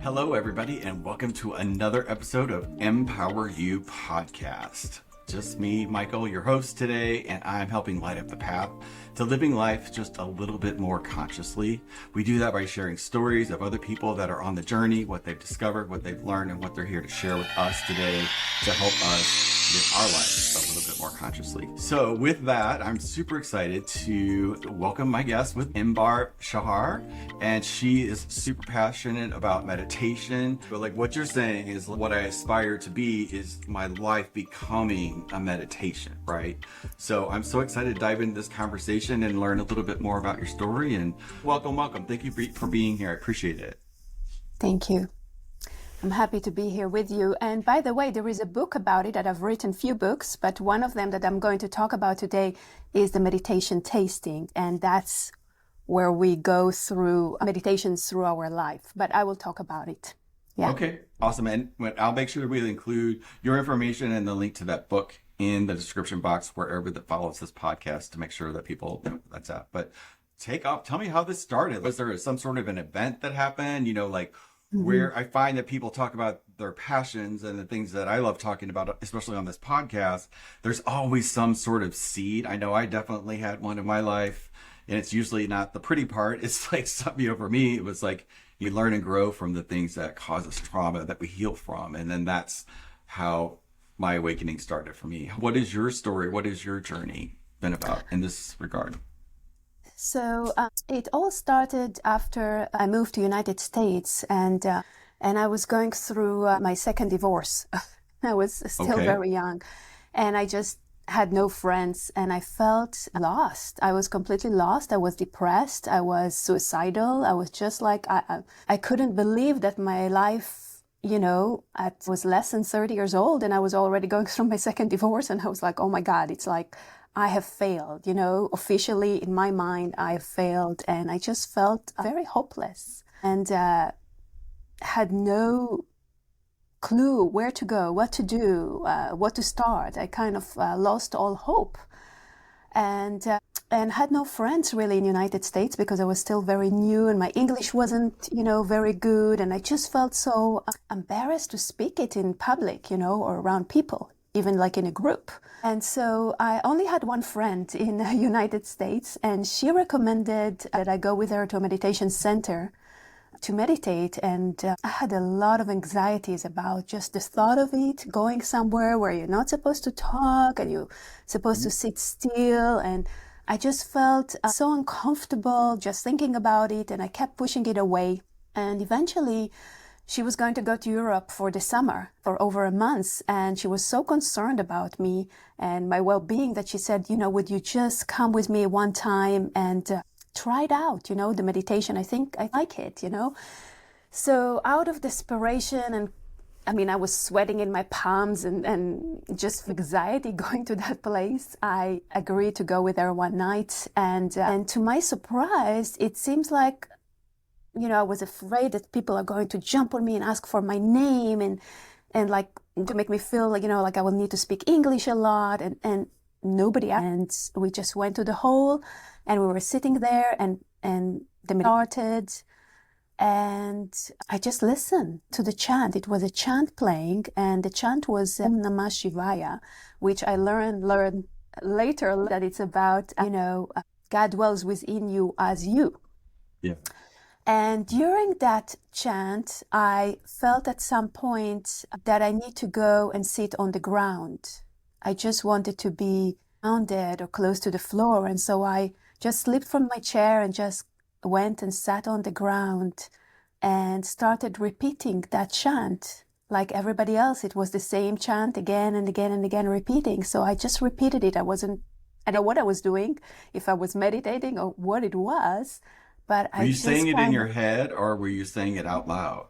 Hello, everybody, and welcome to another episode of Empower You Podcast. Just me, Michael, your host today, and I'm helping light up the path to living life just a little bit more consciously. We do that by sharing stories of other people that are on the journey, what they've discovered, what they've learned, and what they're here to share with us today to help us live our lives a little bit more consciously. So with that, I'm super excited to welcome my guest with Inbar Shahar, and she is super passionate about meditation. But like what you're saying is what I aspire to be is my life becoming a meditation, right? So I'm so excited to dive into this conversation and learn a little bit more about your story. And welcome. Thank you for being here. I appreciate it. Thank you. I'm happy to be here with you. And by the way, there is a book about it that I've written, a few books, but one of them that I'm going to talk about today is the meditation tasting. And that's where we go through meditations through our life. But I will talk about it. Yeah. Okay, awesome. And I'll make sure we'll include your information and the link to that book in the description box wherever that follows this podcast to make sure that people know that's at. But tell me how this started. Was there some sort of an event that happened, where I find that people talk about their passions and the things that I love talking about, especially on this podcast, there's always some sort of seed. I know I definitely had one in my life, and it's usually not the pretty part. It's like, for me, it was like you learn and grow from the things that cause us trauma that we heal from. And then that's how my awakening started for me. What is your story? What is your journey been about in this regard? So it all started after I moved to United States, and I was going through my second divorce. I was still very young, and I just had no friends, and I felt lost. I was completely lost. I was depressed. I was suicidal. I was just like, I couldn't believe that my life, I was less than 30 years old, and I was already going through my second divorce, and I was like, oh my God, it's like, I have failed, officially in my mind, I have failed. And I just felt very hopeless and had no clue where to go, what to do, what to start. I kind of lost all hope and had no friends really in the United States because I was still very new and my English wasn't, very good. And I just felt so embarrassed to speak it in public, or around people, even like in a group. And so I only had one friend in the United States, and she recommended that I go with her to a meditation center to meditate. And I had a lot of anxieties about just the thought of it, going somewhere where you're not supposed to talk and you're supposed to sit still. And I just felt so uncomfortable just thinking about it, and I kept pushing it away. And eventually, she was going to go to Europe for the summer for over a month, and she was so concerned about me and my well-being that she said, would you just come with me one time and try it out, the meditation. I think I like it, So out of desperation, and I was sweating in my palms and just anxiety going to that place, I agreed to go with her one night. And to my surprise, it seems like I was afraid that people are going to jump on me and ask for my name and like to make me feel like, like I will need to speak English a lot and nobody. And we just went to the hall and we were sitting there and the meeting started and I just listened to the chant. It was a chant playing and the chant was Om Namah Shivaya, which I learned later that it's about, God dwells within you as you. Yeah. And during that chant, I felt at some point that I need to go and sit on the ground. I just wanted to be grounded or close to the floor. And so I just slipped from my chair and just went and sat on the ground and started repeating that chant. Like everybody else, it was the same chant again and again and again repeating. So I just repeated it. I don't know what I was doing, if I was meditating or what it was. But were you saying it in your head or were you saying it out loud?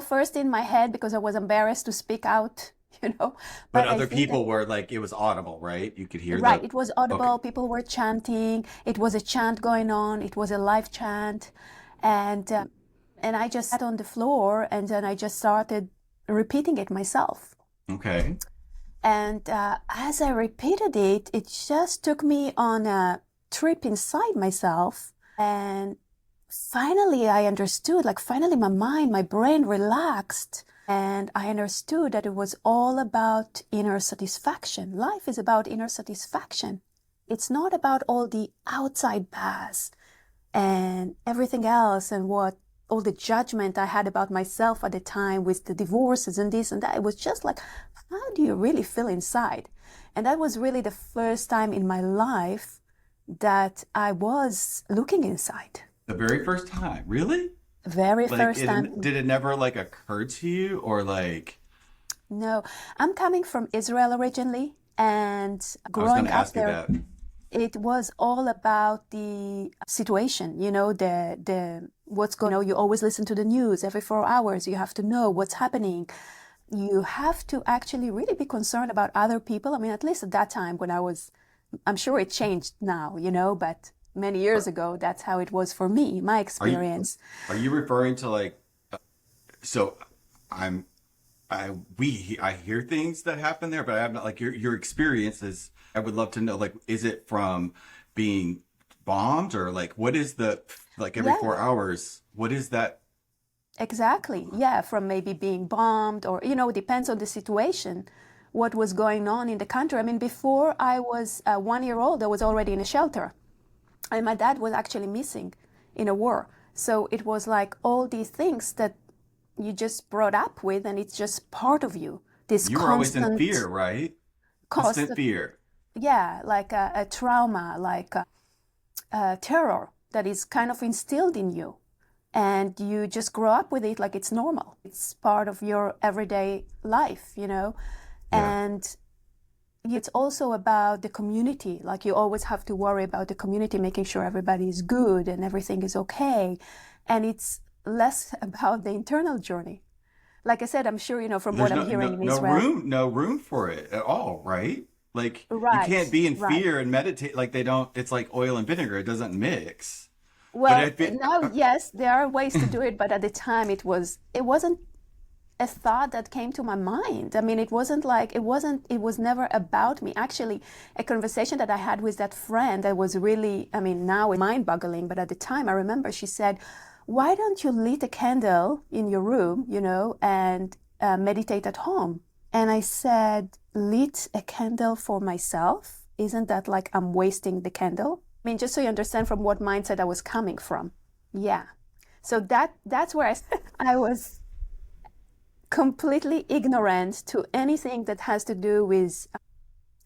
First in my head because I was embarrassed to speak out, But other people were like, it was audible, right? You could hear right, it was audible. Okay. People were chanting. It was a chant going on. It was a live chant. And I just sat on the floor and then I just started repeating it myself. Okay. And as I repeated it, it just took me on a trip inside myself and finally I understood, like finally my brain relaxed. And I understood that it was all about inner satisfaction. Life is about inner satisfaction. It's not about all the outside paths and everything else and what all the judgment I had about myself at the time with the divorces and this and that. It was just like, how do you really feel inside? And that was really the first time in my life that I was looking inside. The very first time, really? Very first time. Did it never like occur to you or like? No, I'm coming from Israel originally, and I was going growing to up ask you there, that. it was all about the situation, the what's going on. You always listen to the news every 4 hours. You have to know what's happening. You have to actually really be concerned about other people. I mean, at least at that time when I'm sure it changed now, but many years Are, ago, that's how it was for me, my are you experience. are you referring to like so I'm I hear things that happen there, but I'm not like your experiences. I would love to know like is it from being bombed or like what is the like every Yeah, 4 hours? What is that? exactly. Yeah, from maybe being bombed or, it depends on the situation, what was going on in the country. I mean, before I was 1 year old, I was already in a shelter. And my dad was actually missing in a war. So it was like all these things that you just brought up with, and it's just part of you. This You were always in fear, constant right? cost Constant of, fear. yeah, like a trauma, like a terror that is kind of instilled in you. And you just grow up with it like it's normal. It's part of your everyday life. Yeah. And it's also about the community. Like you always have to worry about the community, making sure everybody is good and everything is okay. And it's less about the internal journey. Like I said, I'm sure, from what There's I'm no hearing no in no Israel. room no room for it at all, right? Like you can't Right, be in right. fear and meditate like they don't. It's like oil and vinegar. It doesn't mix. But I Well, feel now, yes, there are ways to do it, but at the time it wasn't a thought that came to my mind. I mean, it was never about me. Actually, a conversation that I had with that friend that was really, I mean, now it's mind boggling, but at the time I remember she said, why don't you lit a candle in your room, and meditate at home? And I said, lit a candle for myself? Isn't that like I'm wasting the candle? I mean, just so you understand from what mindset I was coming from. Yeah. So that's where I was completely ignorant to anything that has to do with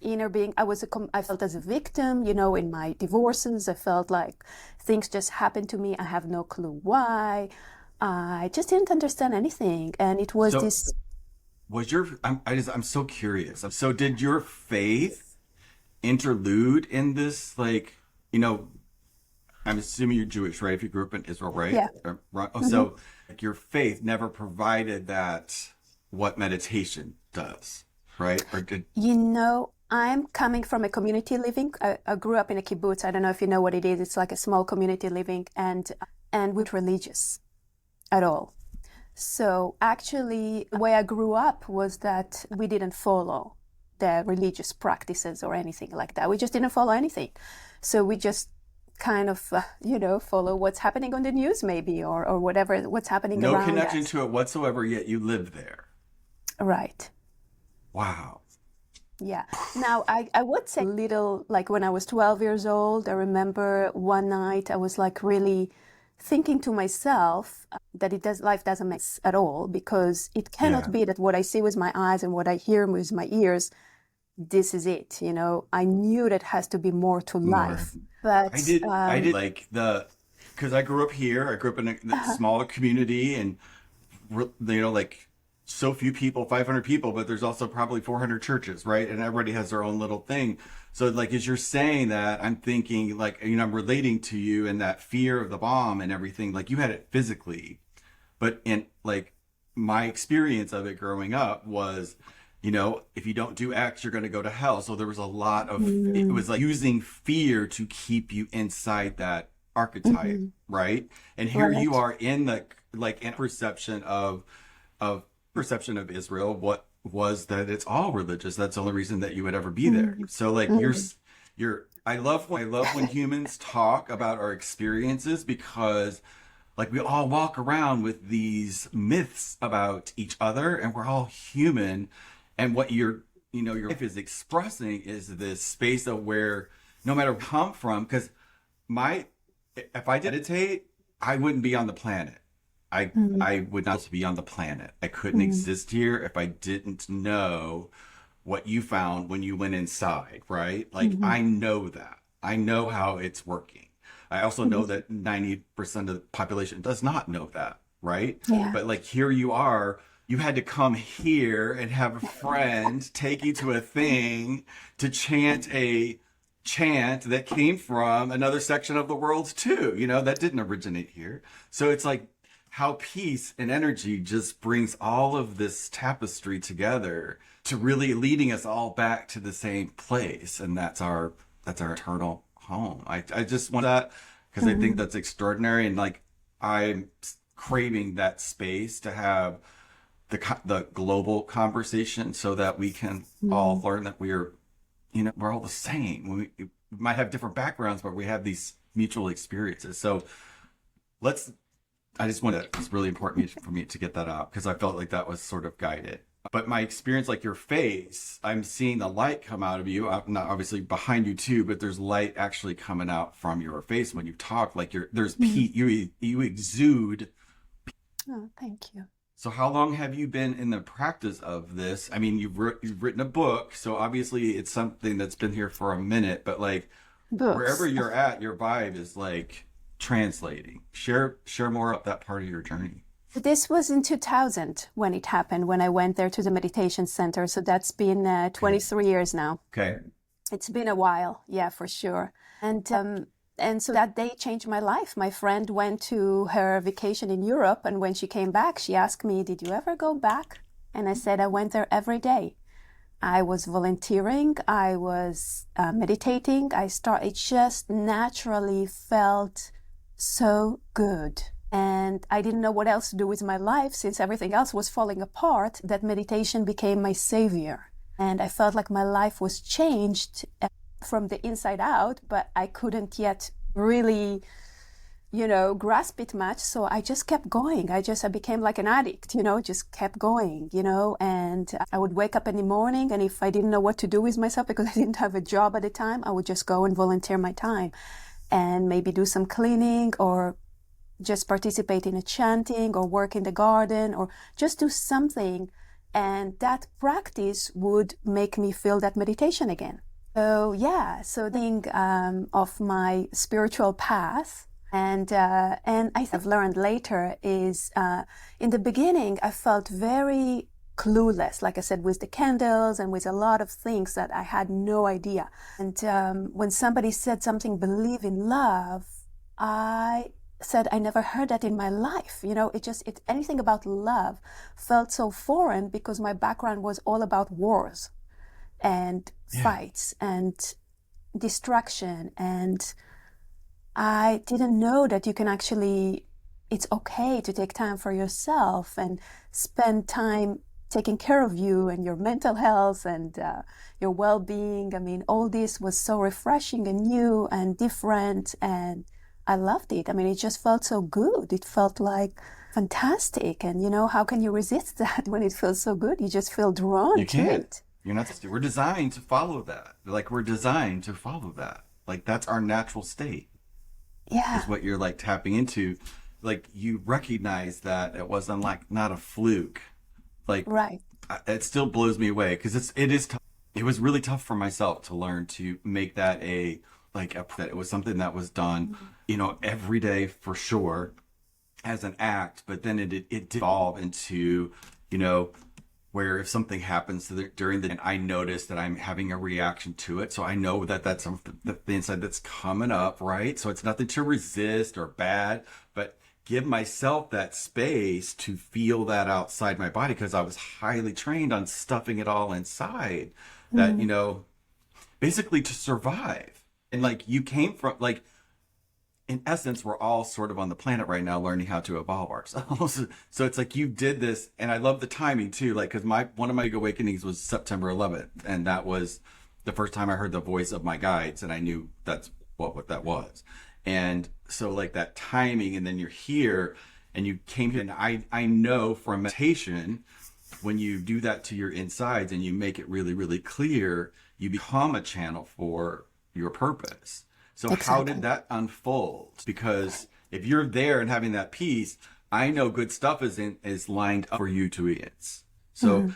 inner being. I felt as a victim, in my divorces. I felt like things just happened to me. I have no clue why. I just didn't understand anything. And it was so this, was your I'm so curious. So did your faith interlude in this like you know I'm assuming you're Jewish, right? If you grew up in Israel, right? yeah. Right. Oh, hmm so like, your faith never provided that what meditation does, right? Or did I'm coming from a community living. I grew up in a kibbutz. I don't know if you know what it is. It's like a small community living, and we're not religious at all. So actually, the way I grew up was that we didn't follow the religious practices or anything like that. We just didn't follow anything. So we just kind of, follow what's happening on the news maybe, or whatever, what's happening no around connection us. to it whatsoever, yet you live there. Right. Wow. Yeah. Now, I would say little, like when I was 12 years old, I remember one night I was like really thinking to myself that life doesn't make sense at all, because it cannot Yeah. be that what I see with my eyes and what I hear with my ears, this is it. I knew that has to be more to More. life. But I did like because I grew up here. I grew up in a smaller community, and like so few people, 500 people, but there's also probably 400 churches, right? And everybody has their own little thing. So like as you're saying that, I'm thinking like I'm relating to you and that fear of the bomb and everything. Like you had it physically, but in like my experience of it growing up was if you don't do X, you're going to go to hell. So there was a lot of, it mm, was like using fear to keep you inside that archetype, mhm, right? And here you right. are in the, like, in of perception of Israel. What was that it's all religious. That's the only reason that you would ever be there. Mm, So like mm, I love when humans talk about our experiences because like we all walk around with these myths about each other and we're all human. And what your life is expressing is this space of where no matter where I come from, because my, if I meditate, I wouldn't be on the planet. Mm, I would not be on the planet. I couldn't mm, exist here if I didn't know what you found when you went inside, right? Like mhm, I know that. I know how it's working. I also know mhm. that 90% of the population does not know that, right? Yeah. But like here you are, you had to come here and have a friend take you to a thing to chant a chant that came from another section of the world too, that didn't originate here. So it's like how peace and energy just brings all of this tapestry together to really leading us all back to the same place, and that's our eternal home. I just want that because I think Mhm, that's extraordinary, and like I'm craving that space to have the global conversation so that we can all mhm. learn that we're all the same. We might have different backgrounds, but we have these mutual experiences. So let's I just wanted it's really important for me to get that out because I felt like that was sort of guided. But my experience, like your face, I'm seeing the light come out of you. Not obviously behind you too, but there's light actually coming out from your face when you talk. Like there's Mm. peace. You exude. Oh, thank you. So how long have you been in the practice of this? I mean, you've written a book, so obviously it's something that's been here for a minute. But like wherever Books. you're at, your vibe is like translating. Share more about that part of your journey. This was in 2000 when it happened, when I went there to the meditation center. So that's been Okay. 23 years now. Okay. It's been a while, yeah, for sure. And so that day changed my life. My friend went to her vacation in Europe, and when she came back, she asked me, "Did you ever go back?" And I said, "I went there every day. I was volunteering, I was meditating. It just naturally felt so good. And I didn't know what else to do with my life since everything else was falling apart, that meditation became my savior. And I felt like my life was changed from the inside out, but I couldn't yet really grasp it much. So I just kept going. I became like an addict, just kept going, and I would wake up in the morning, and if I didn't know what to do with myself because I didn't have a job at the time, I would just go and volunteer my time and maybe do some cleaning or just participate in a chanting or work in the garden or just do something. And that practice would make me feel that meditation again. So yeah, so think of my spiritual path, and I have learned later is in the beginning I felt very clueless, like I said, with the candles and with a lot of things that I had no idea. And when somebody said something, believe in love, I said I never heard that in my life. Anything about love felt so foreign because my background was all about wars and Yeah. fights and distraction. And I didn't know that it's okay to take time for yourself and spend time taking care of you and your mental health and your well-being. I mean, all this was so refreshing and new and different, and I loved it. I mean, it just felt so good. It felt like fantastic. And how can you resist that when it feels so good? You just feel You drawn to can't. it. You're not. We're designed to follow that. Like we're designed to follow that. Like that's our natural state. Is Yeah, what you're like tapping into. Like you recognize that it wasn't like not a fluke. Like right. it still blows me away because it is tough. It was really tough for myself to learn to make that that it was something that was done, every day for sure as an act, but then it did evolve into, you know, where if something happens during the day, I notice that I'm having a reaction to it. So I know that that's something the inside that's coming up, right? So it's nothing to resist or bad, but give myself that space to feel that outside my body because I was highly trained on stuffing it all inside that, Mm, basically to survive. And like you came from like in essence, we're all sort of on the planet right now learning how to evolve ourselves. So it's like you did this, and I love the timing too. Like, because one of my big awakenings was September 11th, and that was the first time I heard the voice of my guides, and I knew that's what that was. And so like that timing, and then you're here and you came here, and I know from meditation, when you do that to your insides and you make it really, really clear, you become a channel for your purpose. So how did that unfold? Because if you're there and having that peace, I know good stuff is lined up for you to experience. So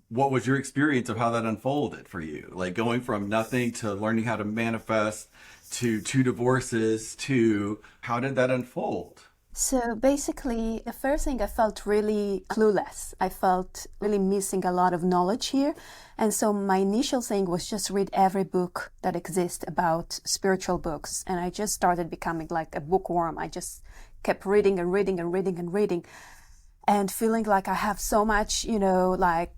what was your experience of how that unfolded for you? Like going from nothing to learning how to manifest to 2 divorces to how did that unfold? So basically, the first thing, I felt really clueless. I felt really missing a lot of knowledge here. And so my initial thing was just read every book that exists about spiritual books. And I just started becoming like a bookworm. I just kept reading and reading and reading and reading and feeling like I have so much, like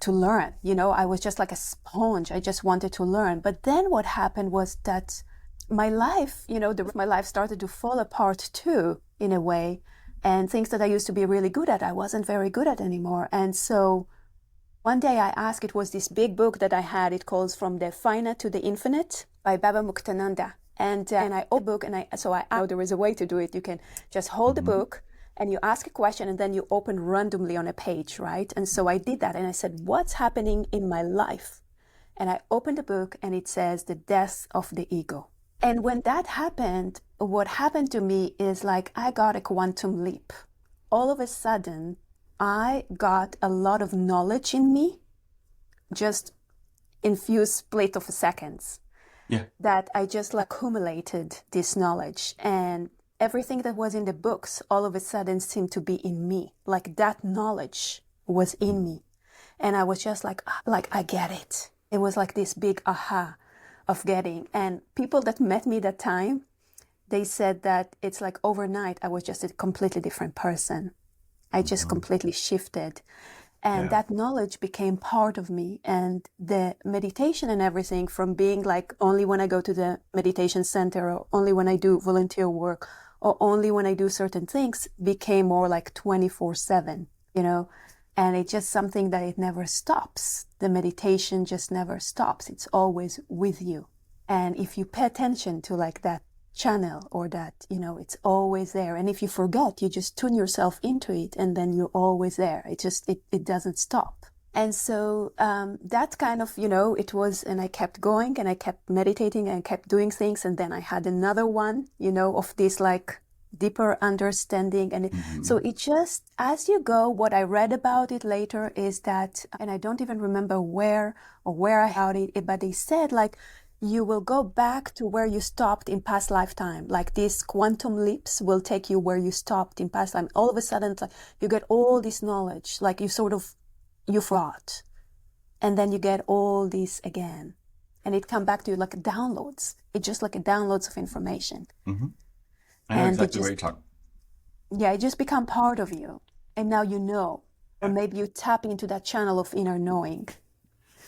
to learn. I was just like a sponge. I just wanted to learn. But then what happened was that my life, my life started to fall apart too, in a way. And things that I used to be really good at, I wasn't very good at anymore. And so one day I asked, it was this big book that I had, it calls From the Finite to the Infinite by Baba Muktananda. And I opened the book, and I know there is a way to do it. You can just hold the book and you ask a question, and then you open randomly on a page, right? And so I did that, and I said, what's happening in my life? And I opened the book, and it says the death of the ego. And when that happened, what happened to me is like I got a quantum leap. All of a sudden, I got a lot of knowledge in me, just in few split of seconds. Yeah. That I just like accumulated this knowledge, and everything that was in the books all of a sudden seemed to be in me. Like that knowledge was in me. And I was just like I get it. It was like this big aha of getting. And people that met me that time, they said that it's like overnight I was just a completely different person. I just completely shifted. And that knowledge became part of me. And the meditation and everything, from being like only when I go to the meditation center, or only when I do volunteer work, or only when I do certain things, became more like 24/7, And it's just something that it never stops. The meditation just never stops. It's always with you. And if you pay attention to like that channel, or that, it's always there. And if you forget, you just tune yourself into it, and then you're always there. It doesn't stop. And so that kind of, it was, and I kept going, and I kept meditating, and kept doing things. And then I had another one, of this like deeper understanding. And so it just, as you go, what I read about it later is that, and I don't even remember where I heard it, but they said like, you will go back to where you stopped in past lifetime. Like these quantum leaps will take you where you stopped in past time. All of a sudden, like, you get all this knowledge, like you forgot. And then you get all this again. And it come back to you like downloads. It's just like a downloads of information. I know exactly what you're talking. Yeah, it just become part of you. And now you know. Or maybe you tap into that channel of inner knowing.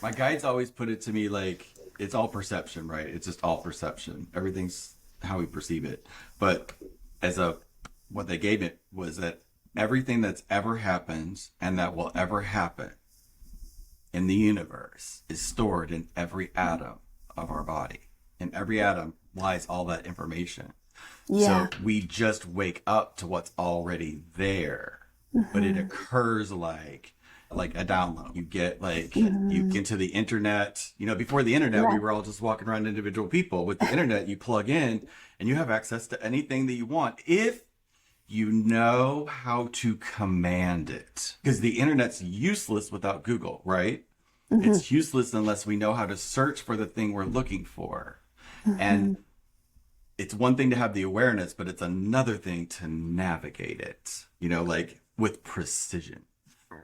My guides always put it to me like, it's all perception, right? It's just all perception. Everything's how we perceive it. But what they gave it was that everything that's ever happened and that will ever happen in the universe is stored in every atom of our body. In every atom lies all that information. Yeah. So we just wake up to what's already there, but it occurs like a download. You get you get to the internet, before the internet, we were all just walking around individual people. With the internet, you plug in and you have access to anything that you want if you know how to command it. Because the internet's useless without Google, right? It's useless unless we know how to search for the thing we're looking for. And it's one thing to have the awareness, but it's another thing to navigate it, like with precision.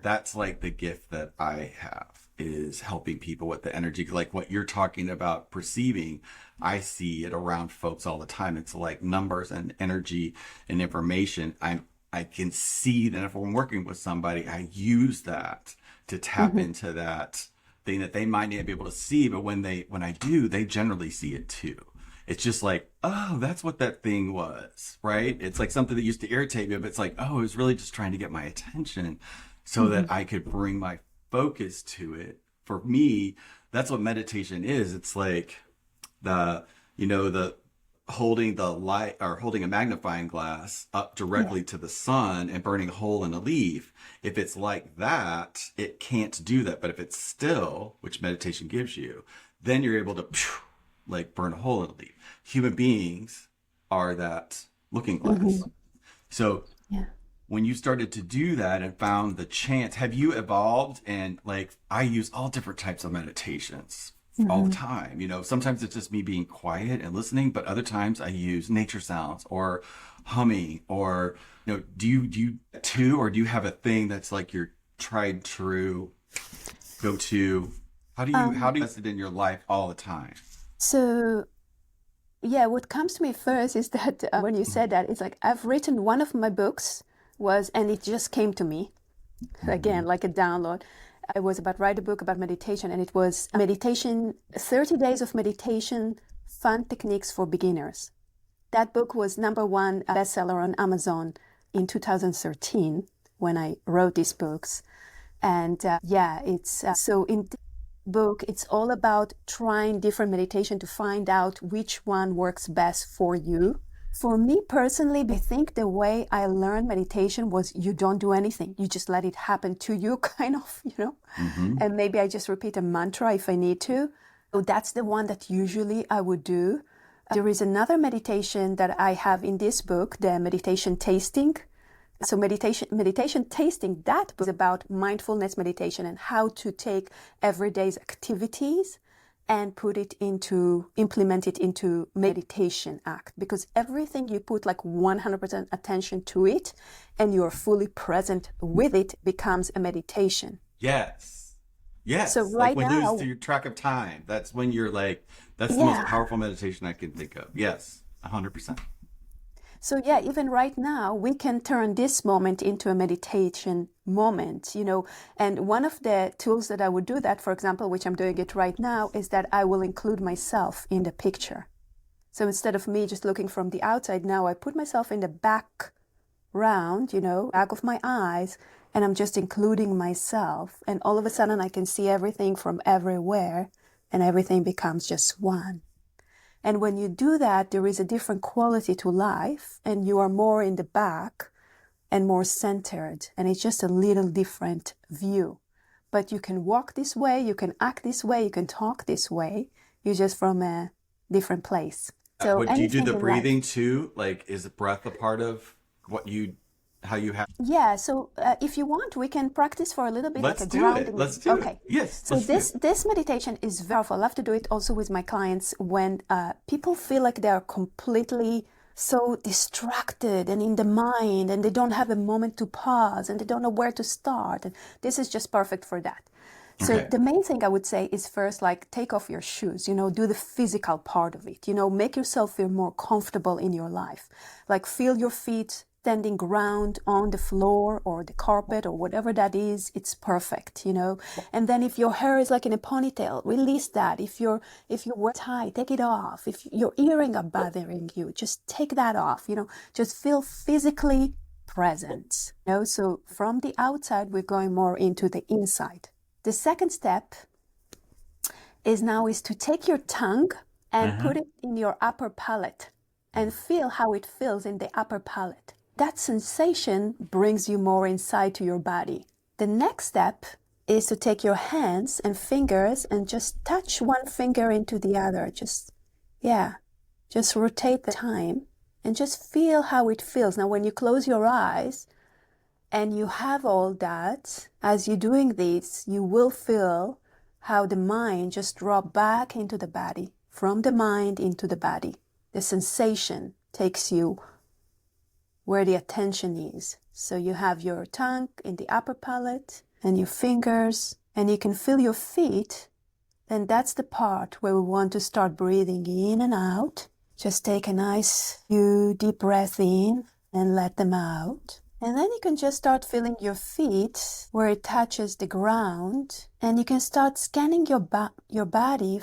That's like the gift that I have, is helping people with the energy. Like what you're talking about perceiving, I see it around folks all the time. It's like numbers and energy and information. I can see that if I'm working with somebody, I use that to tap into that thing that they might not be able to see. But when I do, they generally see it too. It's just like, oh, that's what that thing was, right? It's like something that used to irritate me, but it's like, oh, it was really just trying to get my attention so that I could bring my focus to it for me, that's what meditation is. It's like the holding the light or holding a magnifying glass up Yeah. directly to the sun and burning a hole in a leaf. If it's like that, it can't do that. But if it's still, which meditation gives you, then you're able to like burn a hole in a leaf. Human beings are that looking glass. Hmm. So Yeah. when you started to do that and found the chance, have you evolved? And like, I use all different types of meditations all the Hmm. time. Sometimes it's just me being quiet and listening, but other times I use nature sounds or humming or, do you too, or do you have a thing that's like your tried true go to? How do you invest it in your life all the time? So yeah, what comes to me first is that when you said that, it's like I've written one of my books and it just came to me Mm-hmm. again, like a download. I was about to write a book about meditation, and it was meditation, 30 days of meditation, fun techniques for beginners. That book was number one bestseller on Amazon in 2013 when I wrote these books. And yeah, it's so in this book, it's all about trying different meditation to find out which one works best for you. For me personally, I think the way I learned meditation was you don't do anything. You just let it happen to you, kind of. Mm-hmm. And maybe I just repeat a mantra if I need to. So that's the one that usually I would do. There is another meditation that I have in this book, the meditation tasting. So meditation tasting, that was about mindfulness meditation and how to take everyday's activities and implement it into meditation act. Because everything you put like 100% attention to it and you're fully present with it becomes a meditation. Yes. So Yes. Like right we lose now, your track of time. That's when you're like, that's the most yeah. powerful meditation I can think of. Yes. 100%. So yeah, even right now, we can turn this moment into a meditation moment. And one of the tools that I would do that, for example, which I'm doing it right now, is that I will include myself in the picture. So instead of me just looking from the outside, now I put myself in the back of my eyes, and I'm just including myself. And all of a sudden, I can see everything from everywhere, and everything becomes just one. And when you do that, there is a different quality to life, and you are more in the back and more centered. And it's just a little different view. But you can walk this way, you can act this way, you can talk this way. You're just from a different place. So What do you do anything the in life. breathing too? Like, is the breath a part of how you have? Yeah, so if you want, we can practice for a little bit like Let's a do it. grounding. Let's do it. Okay. Yes, So let's do this it. this meditation is very powerful. I love to do it also with my clients when people feel like they're completely so distracted and in the mind, and they don't have a moment to pause, and they don't know where to start. And this is just perfect for that. So Okay. the main thing I would say is first, like, take off your shoes, do the physical part of it, make yourself feel more comfortable in your life. Like, feel your feet standing ground on the floor or the carpet or whatever that is. It's perfect. And then if your hair is like in a ponytail, release that. If you wear a tie, take it off. If your earring are bothering you, just take that off. Just feel physically present. So from the outside, we're going more into the inside. The second step is to take your tongue and Uh-huh. put it in your upper palate and feel how it feels in the upper palate. That sensation brings you more inside to your body. The next step is to take your hands and fingers and just touch one finger into the other. Just rotate the time and just feel how it feels. Now, when you close your eyes, and you have all that, as you're doing this, you will feel how the mind just drop back into the body, from the mind into the body. The sensation takes you where the attention is. So you have your tongue in the upper palate and your fingers, and you can feel your feet. And that's the part where we want to start breathing in and out. Just take a nice few deep breaths in and let them out. And then you can just start feeling your feet where it touches the ground, and you can start scanning your body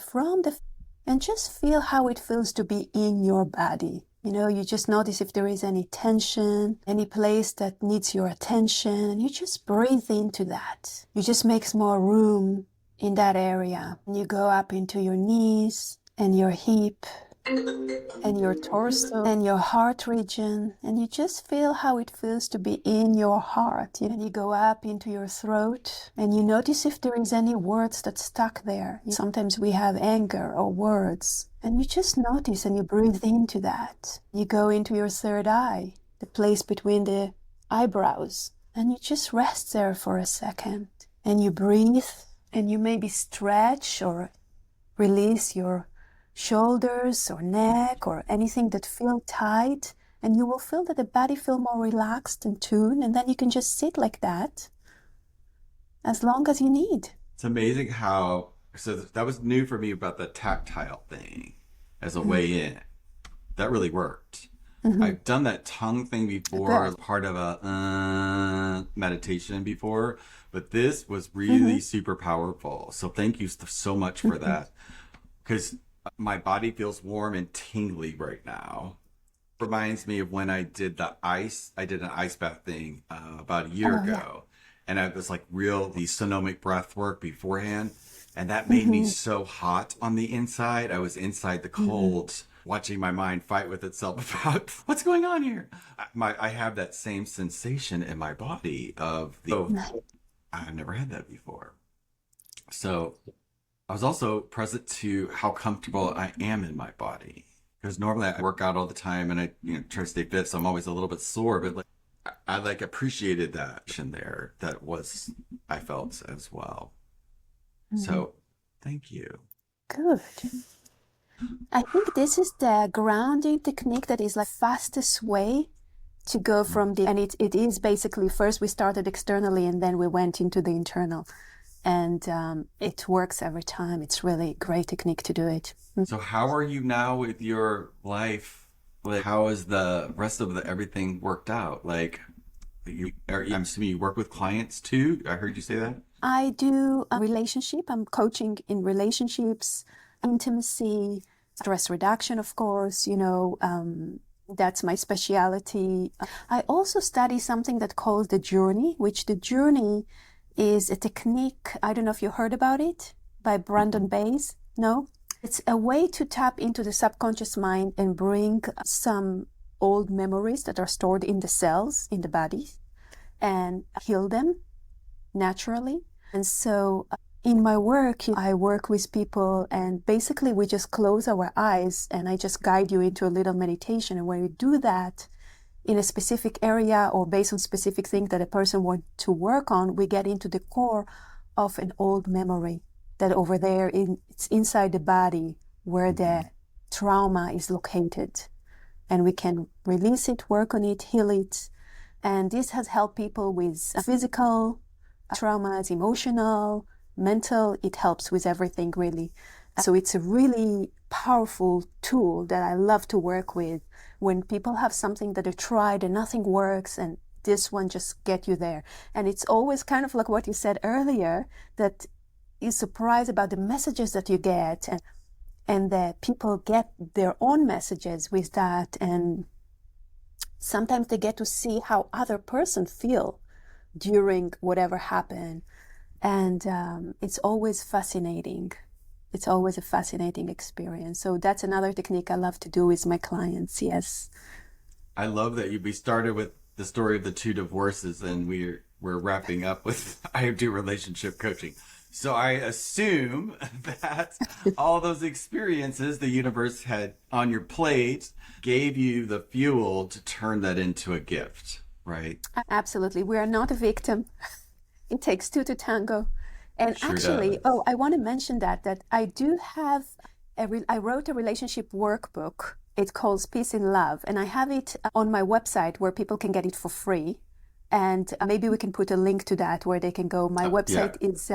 and just feel how it feels to be in your body. You just notice if there is any tension, any place that needs your attention, and you just breathe into that. You just make more room in that area. And you go up into your knees and your hip and your torso and your heart region, and you just feel how it feels to be in your heart. And you go up into your throat and you notice if there is any words that stuck there. Sometimes we have anger or words, and you just notice and you breathe into that. You go into your third eye, the place between the eyebrows, and you just rest there for a second and you breathe, and you maybe stretch or release your shoulders or neck or anything that feel tight, and you will feel that the body feel more relaxed and tuned, and then you can just sit like that as long as you need. It's amazing how, so that was new for me about the tactile thing as a way in. That really worked. I've done that tongue thing before as part of a meditation before, but this was really super powerful. So thank you so much for that, because my body feels warm and tingly right now. Reminds me of when I did an ice bath thing about a year ago. And I was like the sonomic breath work beforehand. And that made me so hot on the inside. I was inside the cold, watching my mind fight with itself about what's going on here. I have that same sensation in my body I've never had that before. So I was also present to how comfortable I am in my body, because normally I work out all the time and I try to stay fit, so I'm always a little bit sore, but I appreciated that in there. I felt as well. So thank you. Good. I think this is the grounding technique that is like fastest way to go from and it is basically, first we started externally and then we went into the internal. And it works every time. It's really a great technique to do it. So how are you now with your life? Like, how is the rest of everything worked out? Like, I'm assuming you work with clients too? I heard you say that. I do a relationship. I'm coaching in relationships, intimacy, stress reduction, of course, that's my specialty. I also study something that calls the journey, which the journey is a technique, I don't know if you heard about it, by Brandon Bayes. No? It's a way to tap into the subconscious mind and bring some old memories that are stored in the cells, in the body, and heal them naturally. And so in my work, I work with people, and basically we just close our eyes and I just guide you into a little meditation. And when you do that, in a specific area or based on specific things that a person wants to work on, we get into the core of an old memory that over there it's inside the body where the trauma is located. And we can release it, work on it, heal it. And this has helped people with physical traumas, emotional, mental. It helps with everything, really. So it's a really powerful tool that I love to work with when people have something that they tried and nothing works, and this one just get you there. And it's always kind of like what you said earlier, that you're surprised about the messages that you get, and that people get their own messages with that, and sometimes they get to see how other person feel during whatever happened. And it's always fascinating. It's always a fascinating experience. So that's another technique I love to do with my clients. Yes. I love that we started with the story of the 2 divorces, and we're wrapping up with I do relationship coaching. So I assume that all those experiences the universe had on your plate gave you the fuel to turn that into a gift, right? Absolutely. We are not a victim. It takes 2 to tango. And Sure actually, does. I want to mention that I do have I wrote a relationship workbook. It's called Peace in Love, and I have it on my website where people can get it for free. And maybe we can put a link to that where they can go. My website is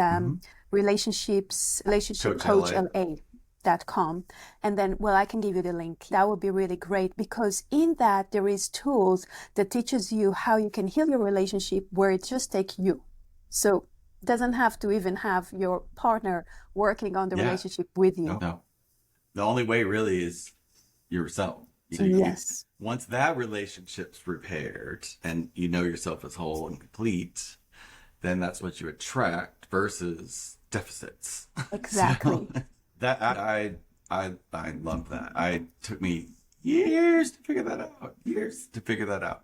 relationshipcoachla.com. And then, I can give you the link. That would be really great, because in that there is tools that teaches you how you can heal your relationship where it just takes you. So it doesn't have to even have your partner working on the relationship with you. No. The only way really is yourself. Yes. Once that relationship's repaired and you know yourself as whole and complete, then that's what you attract, versus deficits. Exactly. So that I love that. I took me years to figure that out. Years to figure that out.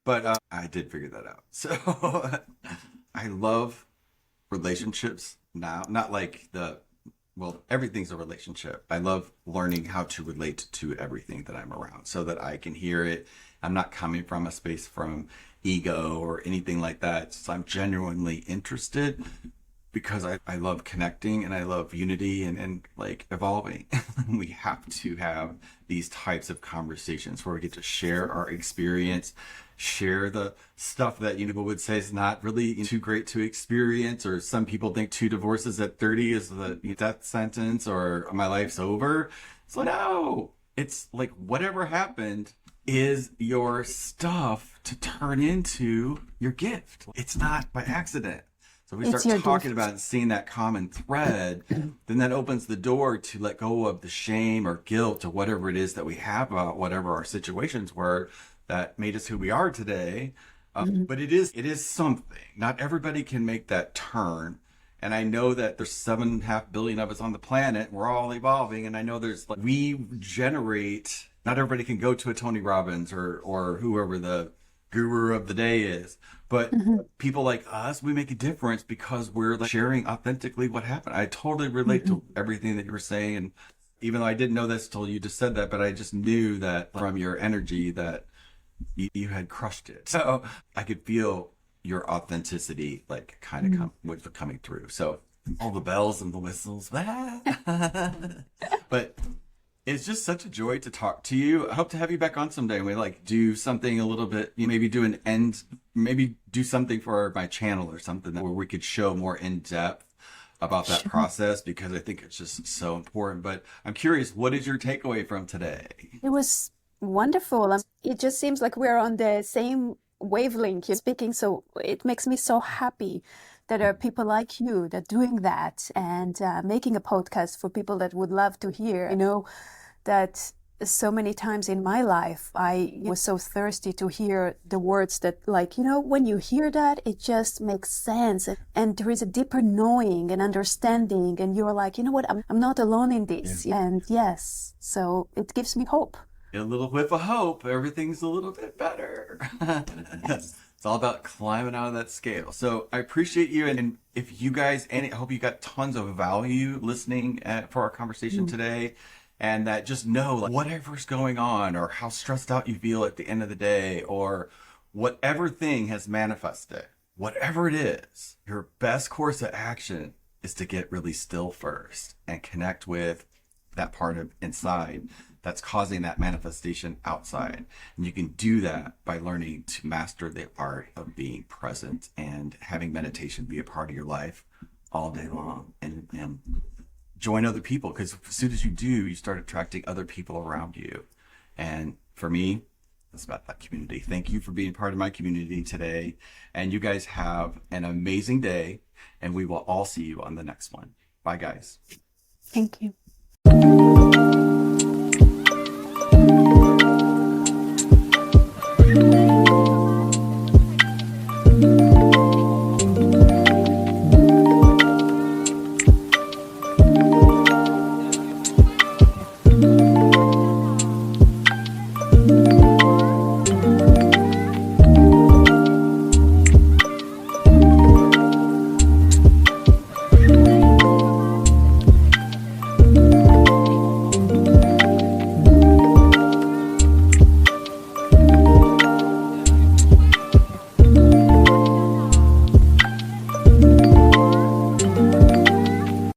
But I did figure that out. So I love relationships now. Not like well, everything's a relationship. I love learning how to relate to everything that I'm around so that I can hear it. I'm not coming from a space from ego or anything like that. So I'm genuinely interested because I love connecting and I love unity and like evolving. We have to have these types of conversations where we get to share our experience, share the stuff that would say is not really too great to experience, or some people think 2 divorces at 30 is the death sentence or my life's over. So no, it's like whatever happened is your stuff to turn into your gift. It's not by accident. So we start talking about it and seeing that common thread, then that opens the door to let go of the shame or guilt or whatever it is that we have about whatever our situations were that made us who we are today. But it is something. Not everybody can make that turn. And I know that there's 7.5 billion of us on the planet. We're all evolving. And I know we generate, not everybody can go to a Tony Robbins or whoever the guru of the day is. But people like us, we make a difference because we're like sharing authentically what happened. I totally relate to everything that you were saying. And even though I didn't know this till you just said that, but I just knew that from your energy that you had crushed it. So I could feel your authenticity like kind of coming through. So all the bells and the whistles. But it's just such a joy to talk to you. I hope to have you back on someday and we like do something a little bit, maybe do something for my channel or something where we could show more in depth about that process, because I think it's just so important. But I'm curious, what is your takeaway from today? It was wonderful. It just seems like we're on the same wavelength you're speaking. So it makes me so happy that there are people like you that are doing that and making a podcast for people that would love to hear. I know that so many times in my life, I was so thirsty to hear the words that, like, when you hear that, it just makes sense. And there is a deeper knowing and understanding. And you're like, you know what, I'm not alone in this. Yeah. And yes, so it gives me hope. A little whiff of hope, everything's a little bit better. It's all about climbing out of that scale. So I appreciate you. And if you guys, and I hope you got tons of value listening for our conversation today. And that just know, like, whatever's going on or how stressed out you feel at the end of the day or whatever thing has manifested, whatever it is, your best course of action is to get really still first and connect with that part of inside that's causing that manifestation outside. And you can do that by learning to master the art of being present and having meditation be a part of your life all day long, and join other people, because as soon as you do, you start attracting other people around you. And for me, it's about that community. Thank you for being part of my community today. And you guys have an amazing day, and we will all see you on the next one. Bye, guys. Thank you.